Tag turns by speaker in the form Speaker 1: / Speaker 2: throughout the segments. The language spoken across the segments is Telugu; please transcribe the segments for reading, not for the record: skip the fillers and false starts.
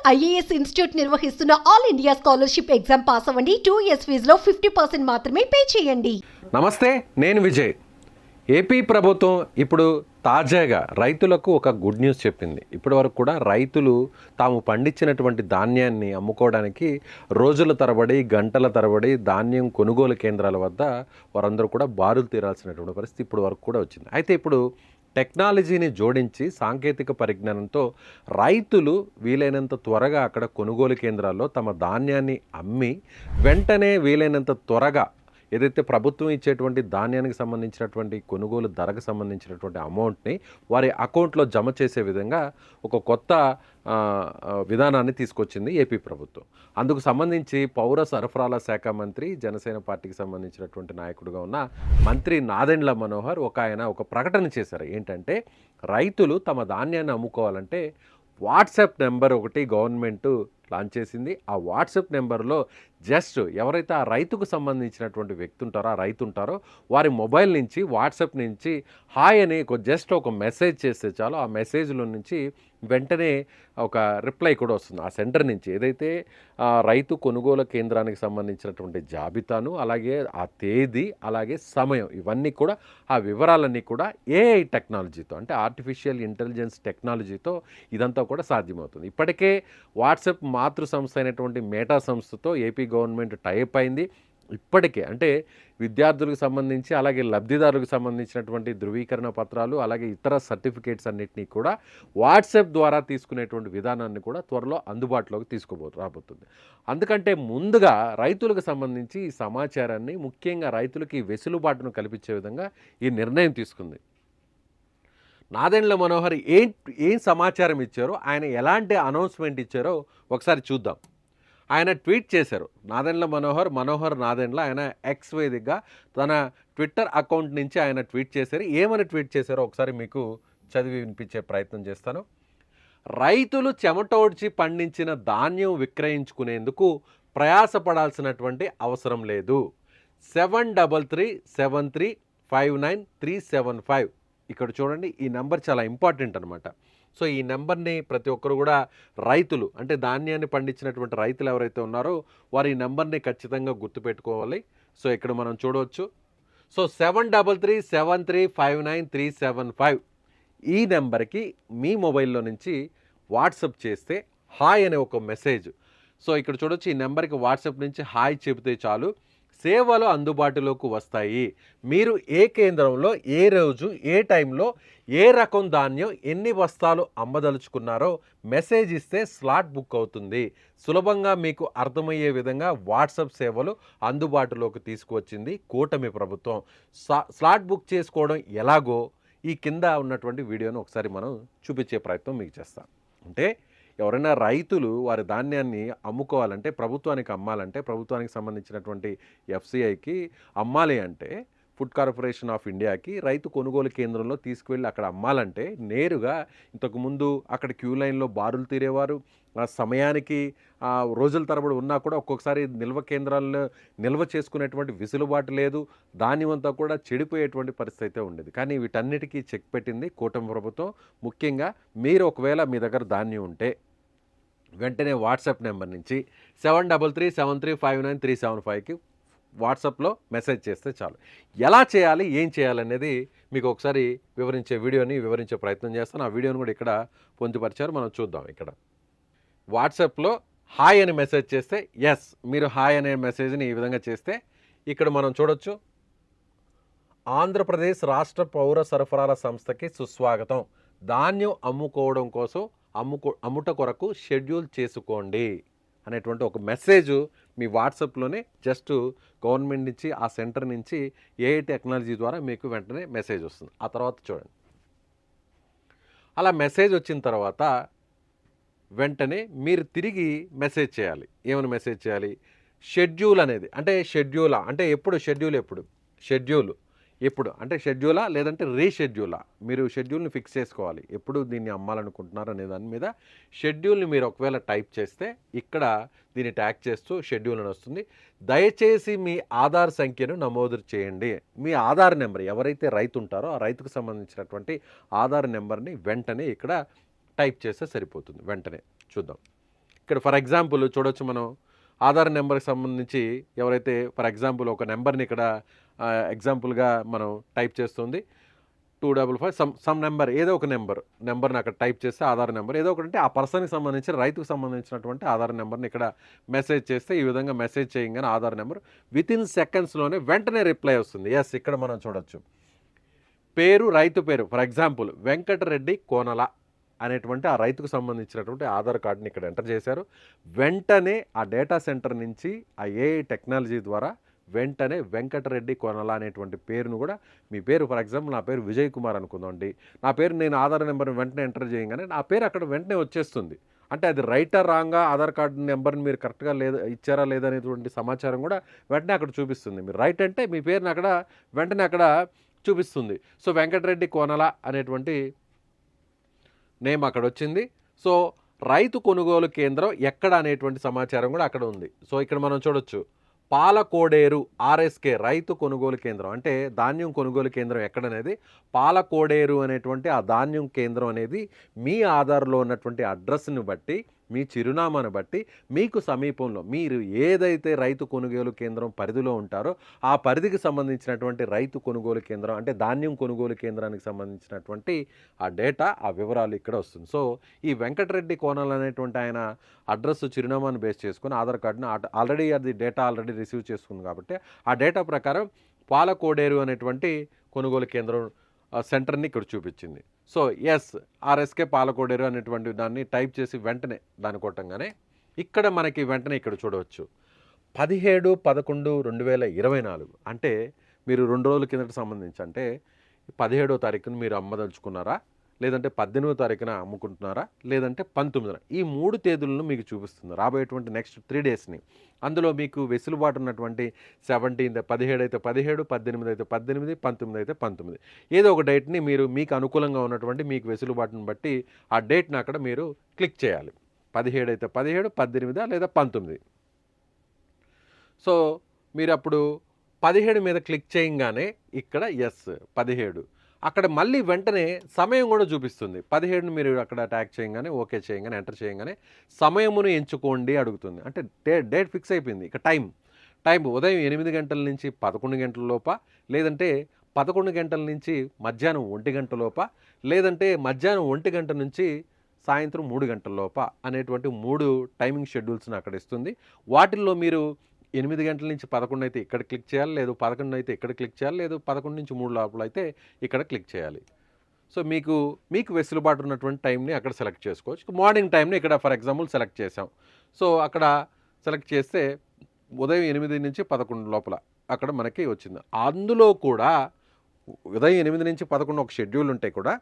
Speaker 1: ఐఏఎస్ ఇన్స్టిట్యూట్ నిర్వహిస్తున్న all India scholarship exam pass అవ్వండి. 2 years ఫీజులో 50% మాత్రమే పే చేయండి.
Speaker 2: నమస్తే, నేను విజయ్. ఏపీ ప్రభుత్వం ఇప్పుడు తాజాగా రైతులకు ఒక గుడ్ న్యూస్ చెప్పింది. ఇప్పటి వరకు కూడా రైతులు తాము పండించినటువంటి ధాన్యాన్ని అమ్ముకోవడానికి రోజుల తరబడి, గంటల తరబడి ధాన్యం కొనుగోలు కేంద్రాల వద్ద వారందరూ కూడా బారులు తీరాల్సినటువంటి పరిస్థితి ఇప్పటి వరకు కూడా వచ్చింది. అయితే ఇప్పుడు టెక్నాలజీని జోడించి సాంకేతిక పరిజ్ఞానంతో రైతులు వీలైనంత త్వరగా అక్కడ కొనుగోలు కేంద్రాల్లో తమ ధాన్యాన్ని అమ్మి వెంటనే వీలైనంత త్వరగా ఏదైతే ప్రభుత్వం ఇచ్చేటువంటి ధాన్యానికి సంబంధించినటువంటి కొనుగోలు ధరకు సంబంధించినటువంటి అమౌంట్ని వారి అకౌంట్లో జమ చేసే విధంగా ఒక కొత్త విధానాన్ని తీసుకొచ్చింది ఏపీ ప్రభుత్వం. అందుకు సంబంధించి పౌర సరఫరాల శాఖ మంత్రి, జనసేన పార్టీకి సంబంధించినటువంటి నాయకుడిగా ఉన్న మంత్రి నాదెండ్ల మనోహర్ ఒక ప్రకటన చేశారు. ఏంటంటే రైతులు తమ ధాన్యాన్ని అమ్ముకోవాలంటే వాట్సాప్ నెంబర్ ఒకటి గవర్నమెంట్ లాంచ్ చేసింది. ఆ వాట్సాప్ నెంబర్లో జస్ట్ ఎవరైతే ఆ రైతుకు సంబంధించినటువంటి వ్యక్తి ఉంటారో, ఆ రైతు ఉంటారో వారి మొబైల్ నుంచి, వాట్సాప్ నుంచి హాయ్ అని జస్ట్ ఒక మెసేజ్ చేస్తే చాలు. ఆ మెసేజ్లో నుంచి వెంటనే ఒక రిప్లై కూడా వస్తుంది ఆ సెంటర్ నుంచి. ఏదైతే రైతు కొనుగోలు కేంద్రానికి సంబంధించినటువంటి జాబితాను, అలాగే ఆ తేదీ, అలాగే సమయం, ఇవన్నీ కూడా ఆ వివరాలన్నీ కూడా ఏఐ టెక్నాలజీతో, అంటే ఆర్టిఫిషియల్ ఇంటెలిజెన్స్ టెక్నాలజీతో ఇదంతా కూడా సాధ్యమవుతుంది. ఇప్పటికే వాట్సాప్ మాతృ సంస్థ అయినటువంటి మేటా సంస్థతో ఏపీ గవర్నమెంట్ టైప్ అయింది. ఇప్పటికే అంటే విద్యార్థులకు సంబంధించి, అలాగే లబ్ధిదారులకు సంబంధించినటువంటి ధృవీకరణ పత్రాలు, అలాగే ఇతర సర్టిఫికేట్స్ అన్నింటినీ కూడా వాట్సాప్ ద్వారా తీసుకునేటువంటి విధానాన్ని కూడా త్వరలో అందుబాటులోకి రాబోతుంది. అందుకంటే ముందుగా రైతులకు సంబంధించి ఈ సమాచారాన్ని, ముఖ్యంగా రైతులకి వెసులుబాటును కల్పించే విధంగా ఈ నిర్ణయం తీసుకుంది. నాదెండ్ల మనోహర్ ఏం సమాచారం ఇచ్చారో, ఆయన ఎలాంటి అనౌన్స్మెంట్ ఇచ్చారో ఒకసారి చూద్దాం. ఆయన ట్వీట్ చేశారు. నాదెండ్ల మనోహర్ నాదెండ్ల ఆయన ఎక్స్ వేదికగా తన ట్విట్టర్ అకౌంట్ నుంచి ఆయన ట్వీట్ చేశారు. ఏమని ట్వీట్ చేశారో ఒకసారి మీకు చదివి వినిపించే ప్రయత్నం చేస్తాను. రైతులు చెమటోడ్చి పండించిన ధాన్యం విక్రయించుకునేందుకు ప్రయాసపడాల్సినటువంటి అవసరం లేదు. 7337359375. ఇక్కడ చూడండి, ఈ నెంబర్ చాలా ఇంపార్టెంట్ అనమాట. సో ఈ నెంబర్ని ప్రతి ఒక్కరు కూడా రైతులు, అంటే ధాన్యాన్ని పండించినటువంటి రైతులు ఎవరైతే ఉన్నారో వారు ఈ నెంబర్ని ఖచ్చితంగా గుర్తుపెట్టుకోవాలి. సో ఇక్కడ మనం చూడవచ్చు. సో 7337359375 ఈ నెంబర్కి మీ మొబైల్లో నుంచి వాట్సాప్ చేస్తే హాయ్ అనే ఒక మెసేజ్. సో ఇక్కడ చూడవచ్చు, ఈ నెంబర్కి వాట్సాప్ నుంచి హాయ్ చెబితే చాలు సేవలు అందుబాటులోకి వస్తాయి. మీరు ఏ కేంద్రంలో, ఏ రోజు, ఏ టైంలో, ఏ రకం ధాన్యం, ఎన్ని బస్తాలు అమ్మదలుచుకున్నారో మెసేజ్ ఇస్తే స్లాట్ బుక్ అవుతుంది. సులభంగా మీకు అర్థమయ్యే విధంగా వాట్సాప్ సేవలు అందుబాటులోకి తీసుకువచ్చింది కూటమి ప్రభుత్వం. స్లాట్ బుక్ చేసుకోవడం ఎలాగో ఈ కింద ఉన్నటువంటి వీడియోను ఒకసారి మనం చూపించే ప్రయత్నం మీకు చేస్తాం. అంటే ఎవరైనా రైతులు వారి ధాన్యాన్ని అమ్ముకోవాలంటే, ప్రభుత్వానికి అమ్మాలంటే, ప్రభుత్వానికి సంబంధించినటువంటి ఎఫ్సిఐకి అమ్మాలి అంటే, ఫుడ్ కార్పొరేషన్ ఆఫ్ ఇండియాకి రైతు కొనుగోలు కేంద్రంలో తీసుకువెళ్ళి అక్కడ అమ్మాలంటే నేరుగా ఇంతకుముందు అక్కడ క్యూ లైన్లో బారులు తీరేవారు. ఆ సమయానికి రోజుల తరబడి ఉన్నా కూడా ఒక్కొక్కసారి నిల్వ కేంద్రాల్లో నిల్వ చేసుకునేటువంటి వెసులుబాటు లేదు. ధాన్యం అంతా కూడా చెడిపోయేటువంటి పరిస్థితి అయితే ఉండేది. కానీ వీటన్నిటికీ చెక్ పెట్టింది కూటమి ప్రభుత్వం. ముఖ్యంగా మీరు ఒకవేళ మీ దగ్గర ధాన్యం ఉంటే వెంటనే వాట్సాప్ నెంబర్ నుంచి 7337359375కి వాట్సాప్లో మెసేజ్ చేస్తే చాలు. ఎలా చేయాలి, ఏం చేయాలనేది మీకు ఒకసారి వివరించే ప్రయత్నం చేస్తాను. ఆ వీడియోని కూడా ఇక్కడ పొందుపరిచారు, మనం చూద్దాం. ఇక్కడ వాట్సాప్లో హాయ్ అని మెసేజ్ చేస్తే, ఎస్ మీరు హాయ్ అనే మెసేజ్ని ఈ విధంగా చేస్తే ఇక్కడ మనం చూడొచ్చు. ఆంధ్రప్రదేశ్ రాష్ట్ర పౌర సరఫరాల సంస్థకి సుస్వాగతం. ధాన్యం అమ్ముకోవడం కోసం అమ్ముట కొరకు షెడ్యూల్ చేసుకోండి అనేటువంటి ఒక మెసేజ్ మీ వాట్సాప్లోనే జస్ట్ గవర్నమెంట్ నుంచి, ఆ సెంటర్ నుంచి ఏఐ టెక్నాలజీ ద్వారా మీకు వెంటనే మెసేజ్ వస్తుంది. ఆ తర్వాత చూడండి, అలా మెసేజ్ వచ్చిన తర్వాత వెంటనే మీరు తిరిగి మెసేజ్ చేయాలి. ఏమైనా మెసేజ్ చేయాలి? షెడ్యూల్ అనేది, అంటే ఎప్పుడు షెడ్యూలా లేదంటే రీషెడ్యూలా, మీరు షెడ్యూల్ని ఫిక్స్ చేసుకోవాలి. ఎప్పుడు దీన్ని అమ్మాలనుకుంటున్నారు అనే దాని మీద షెడ్యూల్ని మీరు ఒకవేళ టైప్ చేస్తే ఇక్కడ దీన్ని ట్యాగ్ చేస్తూ షెడ్యూల్ అని వస్తుంది. దయచేసి మీ ఆధార్ సంఖ్యను నమోదు చేయండి. మీ ఆధార్ నెంబర్, ఎవరైతే రైతు ఉంటారో ఆ రైతుకు సంబంధించినటువంటి ఆధార్ నెంబర్ని వెంటనే ఇక్కడ టైప్ చేస్తే సరిపోతుంది. వెంటనే చూద్దాం. ఇక్కడ ఫర్ ఎగ్జాంపుల్ చూడొచ్చు మనం ఆధార్ నెంబర్కి సంబంధించి ఎవరైతే ఫర్ ఎగ్జాంపుల్ ఒక నెంబర్ని ఇక్కడ ఎగ్జాంపుల్గా మనం టైప్ చేస్తుంది 255 సమ్ నెంబర్, ఏదో ఒక నెంబర్ని అక్కడ టైప్ చేస్తే ఆధార్ నెంబర్ ఏదో ఒకటి, ఆ పర్సన్కి సంబంధించి రైతుకు సంబంధించినటువంటి ఆధార్ నెంబర్ని ఇక్కడ మెసేజ్ చేస్తే ఈ విధంగా మెసేజ్ చేయగానే ఆధార్ నెంబర్ వితిన్ సెకండ్స్లోనే వెంటనే రిప్లై వస్తుంది. ఎస్, ఇక్కడ మనం చూడొచ్చు పేరు, రైతు పేరు ఫర్ ఎగ్జాంపుల్ వెంకటరెడ్డి కోనల అనేటువంటి ఆ రైతుకు సంబంధించినటువంటి ఆధార్ కార్డుని ఇక్కడ ఎంటర్ చేశారు. వెంటనే ఆ డేటా సెంటర్ నుంచి ఆ ఏఐ టెక్నాలజీ ద్వారా వెంటనే వెంకటరెడ్డి కోనల అనేటువంటి పేరును కూడా, మీ పేరు ఫర్ ఎగ్జాంపుల్ నా పేరు విజయ్ కుమార్ అనుకుందామండి, నా పేరు నేను ఆధార్ నెంబర్ని వెంటనే ఎంటర్ చేయగానే నా పేరు అక్కడ వెంటనే వచ్చేస్తుంది. అంటే అది రైటా రాంగా ఆధార్ కార్డు నెంబర్ని మీరు కరెక్ట్గా ఇచ్చారా లేదా అనేటువంటి సమాచారం కూడా వెంటనే అక్కడ చూపిస్తుంది. మీరు రైట్ అంటే మీ పేరుని అక్కడ వెంటనే అక్కడ చూపిస్తుంది. సో వెంకటరెడ్డి కోనల అనేటువంటి నేమ్ అక్కడ వచ్చింది. సో రైతు కొనుగోలు కేంద్రం ఎక్కడ అనేటువంటి సమాచారం కూడా అక్కడ ఉంది. సో ఇక్కడ మనం చూడొచ్చు పాలకోడేరు ఆర్ఎస్కే రైతు కొనుగోలు కేంద్రం, అంటే ధాన్యం కొనుగోలు కేంద్రం ఎక్కడనేది పాలకోడేరు అనేటువంటి ఆ ధాన్యం కేంద్రం అనేది మీ ఆధార్లో ఉన్నటువంటి అడ్రస్ని బట్టి, మీ చిరునామాను బట్టి మీకు సమీపంలో మీరు ఏదైతే రైతు కొనుగోలు కేంద్రం పరిధిలో ఉంటారో ఆ పరిధికి సంబంధించినటువంటి రైతు కొనుగోలు కేంద్రం, అంటే ధాన్యం కొనుగోలు కేంద్రానికి సంబంధించినటువంటి ఆ డేటా, ఆ వివరాలు ఇక్కడ వస్తుంది. సో ఈ వెంకటరెడ్డి కోనల్ అనేటువంటి ఆయన అడ్రస్ చిరునామాను బేస్ చేసుకుని ఆధార్ కార్డును ఆల్రెడీ అది డేటా ఆల్రెడీ రిసీవ్ చేసుకుంది కాబట్టి ఆ డేటా ప్రకారం పాలకోడేరు అనేటువంటి కొనుగోలు కేంద్రం సెంటర్ని ఇక్కడ చూపించింది. సో ఎస్, ఆర్ఎస్కే పాలకోడేరు అనేటువంటి దాన్ని టైప్ చేసి వెంటనే దాన్ని కొట్టంగానే ఇక్కడ మనకి వెంటనే ఇక్కడ చూడవచ్చు 17/11/2024, అంటే మీరు 2 రోజుల కిందకి సంబంధించి, అంటే 17వ తారీఖున మీరు అమ్మదలుచుకున్నారా, లేదంటే 18వ తారీఖున అమ్ముకుంటున్నారా, లేదంటే 19న, ఈ 3 తేదీలను మీకు చూపిస్తుంది రాబోయేటువంటి నెక్స్ట్ 3 డేస్ని. అందులో మీకు వెసులుబాటు ఉన్నటువంటి 17 17 అయితే 17, 18 అయితే 18, 19 అయితే 19, ఏదో ఒక డేట్ని మీరు మీకు అనుకూలంగా ఉన్నటువంటి మీకు వెసులుబాటును బట్టి ఆ డేట్ని అక్కడ మీరు క్లిక్ చేయాలి. 17 అయితే 17, 18 లేదా 19. సో మీరు అప్పుడు 17 మీద క్లిక్ చేయగానే ఇక్కడ ఎస్ 17, అక్కడ మళ్ళీ వెంటనే సమయం కూడా చూపిస్తుంది. 17ని మీరు అక్కడ ట్యాగ్ చేయగానే, ఓకే చేయగానే, ఎంటర్ చేయగానే సమయమును ఎంచుకోండి అడుగుతుంది. అంటే డేట్ ఫిక్స్ అయిపోయింది. ఇక టైం ఉదయం 8 గంటల నుంచి 11 గంటల లోప, లేదంటే 11 గంటల నుంచి మధ్యాహ్నం 1 గంట లోప, లేదంటే మధ్యాహ్నం 1 గంట నుంచి సాయంత్రం 3 గంటల లోప అనేటువంటి 3 టైమింగ్ షెడ్యూల్స్ని అక్కడ ఇస్తుంది. వాటిల్లో మీరు 8 గంటల నుంచి 11 అయితే ఇక్కడ క్లిక్ చేయాలి, లేదు 11 అయితే ఇక్కడ క్లిక్ చేయాలి, లేదు 11 నుంచి 3 లోపల అయితే ఇక్కడ క్లిక్ చేయాలి. సో మీకు వెసులుబాటు ఉన్నటువంటి టైంని అక్కడ సెలెక్ట్ చేసుకోవచ్చు. మార్నింగ్ టైంని ఇక్కడ ఫర్ ఎగ్జాంపుల్ సెలెక్ట్ చేసాం. సో అక్కడ సెలెక్ట్ చేస్తే ఉదయం 8 నుంచి 11 లోపల అక్కడ మనకి వచ్చింది. అందులో కూడా ఉదయం 8 నుంచి 11 ఒక షెడ్యూల్ ఉంటాయి కూడా,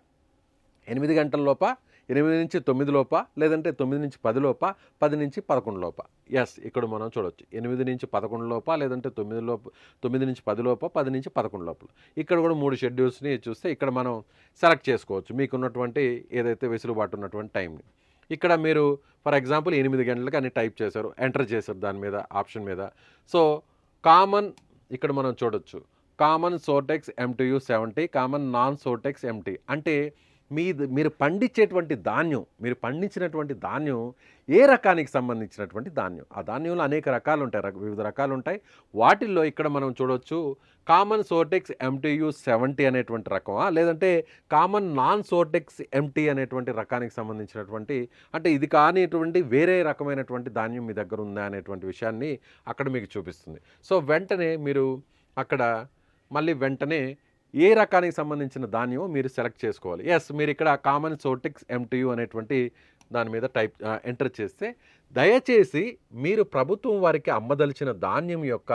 Speaker 2: 8 గంటల లోప, 8 నుంచి 9 లోప, లేదంటే 9 నుంచి 10 లోప, 10 నుంచి 11 లోప. ఎస్, ఇక్కడ మనం చూడవచ్చు 8 నుంచి 11 లోప, లేదంటే 9 నుంచి 10 లోప, 10 నుంచి 11 లోపల. ఇక్కడ కూడా 3 షెడ్యూల్స్ని చూస్తే ఇక్కడ మనం సెలెక్ట్ చేసుకోవచ్చు మీకున్నటువంటి ఏదైతే వెసులుబాటు ఉన్నటువంటి టైంని. ఇక్కడ మీరు ఫర్ ఎగ్జాంపుల్ 8 గంటలకి అన్ని టైప్ చేశారు, ఎంటర్ చేశారు దాని మీద ఆప్షన్ మీద. సో కామన్ ఇక్కడ మనం చూడొచ్చు కామన్ సోటెక్స్ MTU 70, కామన్ నాన్ సోటెక్స్ MT, అంటే మీరు పండించేటువంటి ధాన్యం, మీరు పండించినటువంటి ధాన్యం ఏ రకానికి సంబంధించినటువంటి ధాన్యం. ఆ ధాన్యంలో అనేక రకాలు ఉంటాయి, వివిధ రకాలు ఉంటాయి. వాటిల్లో ఇక్కడ మనం చూడవచ్చు కామన్ సోటెక్స్ MTU 70 అనేటువంటి రకమా, లేదంటే కామన్ నాన్ సోటెక్స్ MT అనేటువంటి రకానికి సంబంధించినటువంటి, అంటే ఇది కానిటువంటి వేరే రకమైనటువంటి ధాన్యం మీ దగ్గర ఉందా అనేటువంటి విషయాన్ని అక్కడ మీకు చూపిస్తుంది. సో వెంటనే మీరు అక్కడ మళ్ళీ వెంటనే ఏ రకానికి సంబంధించిన ధాన్యం మీరు సెలెక్ట్ చేసుకోవాలి. ఎస్, మీరు ఇక్కడ కామన్ సోటెక్స్ MTU అనేటువంటి దాని మీద ఎంటర్ చేస్తే దయచేసి మీరు ప్రభుత్వం వారికి అమ్మదలిచిన ధాన్యం యొక్క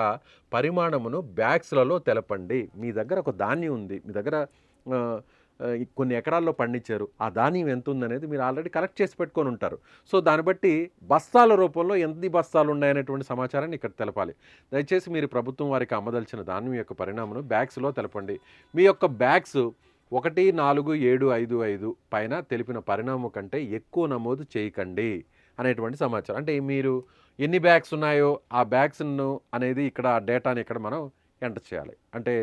Speaker 2: పరిమాణమును బ్యాగ్స్లలో తెలపండి. మీ దగ్గర ఒక ధాన్యం ఉంది, మీ దగ్గర కొన్ని ఎకరాల్లో పండించారు, ఆ ధాన్యం ఎంత ఉందనేది మీరు ఆల్రెడీ కలెక్ట్ చేసి పెట్టుకొని ఉంటారు. సో దాన్ని బట్టి బస్తాల రూపంలో ఎన్ని బస్తాలు ఉన్నాయనేటువంటి సమాచారాన్ని ఇక్కడ తెలపాలి. దయచేసి మీరు ప్రభుత్వం వారికి అమ్మదలిచిన ధాన్యం యొక్క పరిణామం బ్యాగ్స్లో తెలపండి. మీ యొక్క బ్యాగ్స్ 14755 పైన తెలిపిన పరిణామం కంటే ఎక్కువ నమోదు చేయకండి అనేటువంటి సమాచారం. అంటే మీరు ఎన్ని బ్యాగ్స్ ఉన్నాయో ఆ బ్యాగ్స్ను అనేది ఇక్కడ డేటాని ఇక్కడ మనం ఎంటర్ చేయాలి. అంటే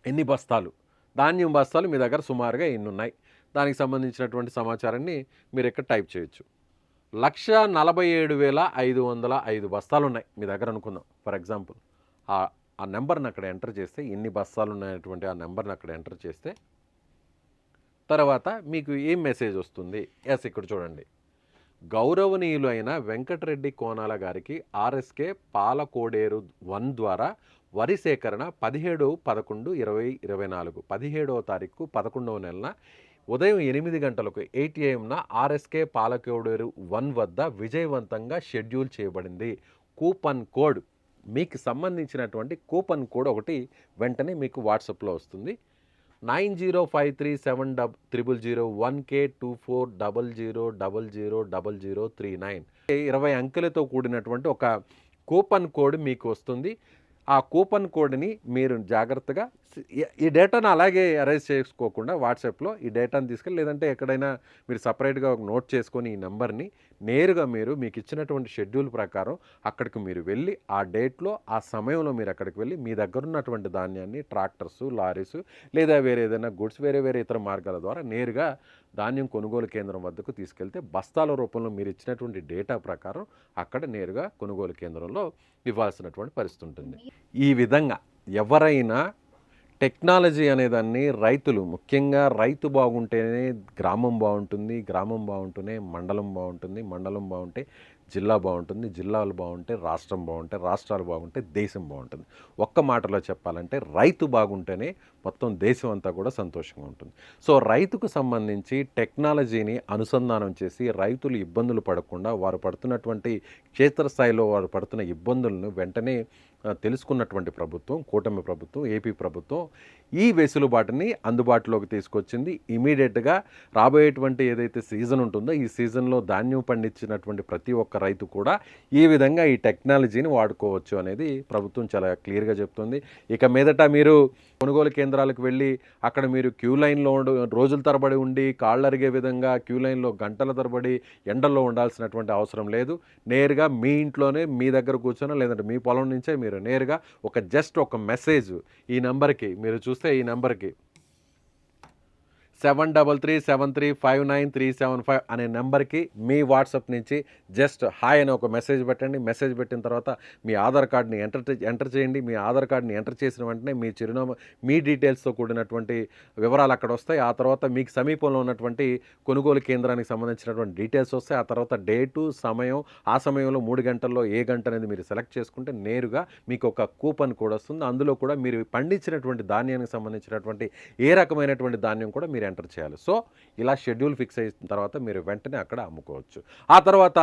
Speaker 2: ఎన్ని బస్తాలు, ధాన్యం బస్తాలు మీ దగ్గర సుమారుగా ఎన్ని ఉన్నాయి, దానికి సంబంధించినటువంటి సమాచారాన్ని మీరు ఇక్కడ టైప్ చేయొచ్చు. 1,47,505 బస్తాలు ఉన్నాయి మీ దగ్గర అనుకుందాం. ఫర్ ఎగ్జాంపుల్ ఆ నెంబర్ని అక్కడ ఎంటర్ చేస్తే, ఎన్ని బస్తాలు ఉన్నటువంటి ఆ నెంబర్ని అక్కడ ఎంటర్ చేస్తే తర్వాత మీకు ఏం మెసేజ్ వస్తుంది? ఎస్, ఇక్కడ చూడండి. గౌరవనీయులు అయిన వెంకటరెడ్డి కోనాల గారికి ఆర్ఎస్కే పాలకోడేరు 1 ద్వారా వరి సేకరణ 17/11/2024 17వ తారీఖు 11వ నెలన ఉదయం 8 గంటలకు 8 AM ఆర్ఎస్కే పాలకోడేరు 1 వద్ద విజయవంతంగా షెడ్యూల్ చేయబడింది. కూపన్ కోడ్, మీకు సంబంధించినటువంటి కూపన్ కోడ్ ఒకటి వెంటనే మీకు వాట్సాప్లో వస్తుంది. 905371K2400000039 20 అంకెలతో కూడినటువంటి ఒక కూపన్ కోడ్ మీకు వస్తుంది. ఆ కూపన్ కోడ్ని మీరు జాగ్రత్తగా ఈ డేటాను అలాగే అరేంజ్ చేసుకోకుండా వాట్సాప్లో ఈ డేటాను తీసుకెళ్ళి, లేదంటే ఎక్కడైనా మీరు సపరేట్గా ఒక నోట్ చేసుకొని ఈ నెంబర్ని నేరుగా మీరు మీకు ఇచ్చినటువంటి షెడ్యూల్ ప్రకారం అక్కడికి మీరు వెళ్ళి ఆ డేట్లో ఆ సమయంలో మీరు అక్కడికి వెళ్ళి మీ దగ్గర ఉన్నటువంటి ధాన్యాన్ని ట్రాక్టర్స్, లారీస్ లేదా వేరే ఏదైనా గుడ్స్ వేరే ఇతర మార్గాల ద్వారా నేరుగా ధాన్యం కొనుగోలు కేంద్రం వద్దకు తీసుకెళ్తే బస్తాల రూపంలో మీరు ఇచ్చినటువంటి డేటా ప్రకారం అక్కడ నేరుగా కొనుగోలు కేంద్రంలో ఇవ్వాల్సినటువంటి పరిస్థితి ఉంటుంది. ఈ విధంగా ఎవరైనా టెక్నాలజీ అనేదాన్ని రైతులు, ముఖ్యంగా రైతు బాగుంటేనే గ్రామం బాగుంటుంది, గ్రామం బాగుంటేనే మండలం బాగుంటుంది, మండలం బాగుంటే జిల్లా బాగుంటుంది, జిల్లాలు బాగుంటే రాష్ట్రం బాగుంటే, రాష్ట్రాలు బాగుంటే దేశం బాగుంటుంది. ఒక్క మాటలో చెప్పాలంటే రైతు బాగుంటేనే మొత్తం దేశం అంతా కూడా సంతోషంగా ఉంటుంది. సో రైతుకు సంబంధించి టెక్నాలజీని అనుసంధానం చేసి రైతులు ఇబ్బందులు పడకుండా వారు పడుతున్నటువంటి క్షేత్రస్థాయిలో వారు పడుతున్న ఇబ్బందులను వెంటనే తెలుసుకున్నటువంటి ప్రభుత్వం, కూటమి ప్రభుత్వం, ఏపీ ప్రభుత్వం ఈ వెసులుబాటుని అందుబాటులోకి తీసుకొచ్చింది. ఇమీడియట్గా రాబోయేటువంటి ఏదైతే సీజన్ ఉంటుందో ఈ సీజన్లో ధాన్యం పండించినటువంటి ప్రతి ఒక్క రైతు కూడా ఈ విధంగా ఈ టెక్నాలజీని వాడుకోవచ్చు అనేది ప్రభుత్వం చాలా క్లియర్గా చెప్తుంది. ఇక మీదట మీరు కొనుగోలు కేంద్రాలకు వెళ్ళి అక్కడ మీరు క్యూ లైన్లో రోజుల తరబడి ఉండి కాళ్ళు అరిగే విధంగా క్యూ లైన్లో గంటల తరబడి ఎండల్లో ఉండాల్సినటువంటి అవసరం లేదు. నేరుగా మీ ఇంట్లోనే మీ దగ్గర కూర్చొని లేదంటే మీ పొలం నుంచే మీరు నేరుగా జస్ట్ ఒక మెసేజ్ ఈ నెంబర్కి, మీరు చూస్తే ఈ నెంబర్కి 7337359375 అనే నెంబర్కి మీ వాట్సాప్ నుంచి జస్ట్ హాయ్ అని ఒక మెసేజ్ పెట్టండి. మెసేజ్ పెట్టిన తర్వాత మీ ఆధార్ కార్డ్ని ఎంటర్ చేయండి. మీ ఆధార్ కార్డ్ని ఎంటర్ చేసిన వెంటనే మీ చిరునామా, మీ డీటెయిల్స్తో కూడినటువంటి వివరాలు అక్కడ వస్తాయి. ఆ తర్వాత మీకు సమీపంలో ఉన్నటువంటి కొనుగోలు కేంద్రానికి సంబంధించినటువంటి డీటెయిల్స్ వస్తాయి. ఆ తర్వాత డేటు, సమయం, ఆ సమయంలో 3 గంటల్లో ఏ గంట అనేది మీరు సెలెక్ట్ చేసుకుంటే నేరుగా మీకు ఒక కూపన్ కోడ్ వస్తుంది. అందులో కూడా మీరు పండించినటువంటి ధాన్యానికి సంబంధించినటువంటి ఏ రకమైనటువంటి ధాన్యం కూడా మీరు ఎంటర్ చేయాలి. సో ఇలా షెడ్యూల్ ఫిక్స్ అయిన తర్వాత మీరు వెంటనే అక్కడ అమ్ముకోవచ్చు. ఆ తర్వాత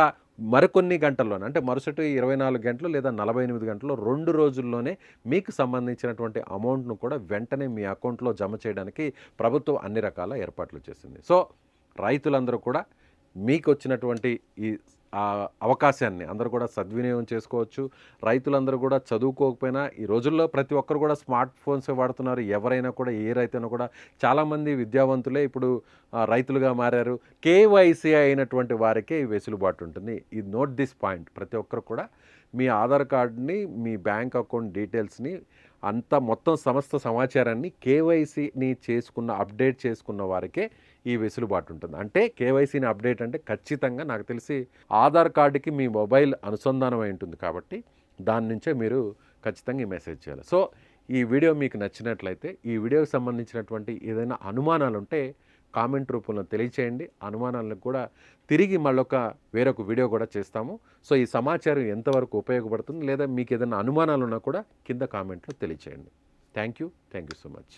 Speaker 2: మరికొన్ని గంటల్లోనే, అంటే మరుసటి 24 గంటలు లేదా 48 గంటల్లో 2 రోజుల్లోనే మీకు సంబంధించినటువంటి అమౌంట్ను కూడా వెంటనే మీ అకౌంట్లో జమ చేయడానికి ప్రభుత్వం అన్ని రకాల ఏర్పాట్లు చేసింది. సో రైతులందరూ కూడా మీకు వచ్చినటువంటి ఈ అవకాశాన్ని అందరూ కూడా సద్వినియోగం చేసుకోవచ్చు. రైతులందరూ కూడా చదువుకోకపోయినా ఈ రోజుల్లో ప్రతి ఒక్కరు కూడా స్మార్ట్ ఫోన్స్ వాడుతున్నారు. ఎవరైనా కూడా ఏ రైతైనా కూడా చాలామంది విద్యావంతులే ఇప్పుడు రైతులుగా మారారు. కేవైసీ అయినటువంటి వారికే ఈ వెసులుబాటు ఉంటుంది. ఇది నోట్ దిస్ పాయింట్. ప్రతి ఒక్కరు కూడా మీ ఆధార్ కార్డుని, మీ బ్యాంక్ అకౌంట్ డీటెయిల్స్ని అంతా మొత్తం సమస్త సమాచారాన్ని కేవైసీని అప్డేట్ చేసుకున్న వారికే ఈ వెసులుబాటు ఉంటుంది. అంటే కేవైసీని అప్డేట్ అంటే ఖచ్చితంగా నాకు తెలిసి ఆధార్ కార్డుకి మీ మొబైల్ అనుసంధానం అయి ఉంటుంది కాబట్టి దాని నుంచే మీరు ఖచ్చితంగా ఈ మెసేజ్ చేయాలి. సో ఈ వీడియో మీకు నచ్చినట్లయితే ఈ వీడియోకి సంబంధించినటువంటి ఏదైనా అనుమానాలు ఉంటే కామెంట్ రూపంలో తెలియచేయండి. అనుమానాలకు కూడా తిరిగి వేరొక వీడియో కూడా చేస్తాము. సో ఈ సమాచారం ఎంతవరకు ఉపయోగపడుతుంది లేదా మీకు ఏదైనా అనుమానాలు ఉన్నా కూడా కింద కామెంట్లో తెలియచేయండి. Thank you so much.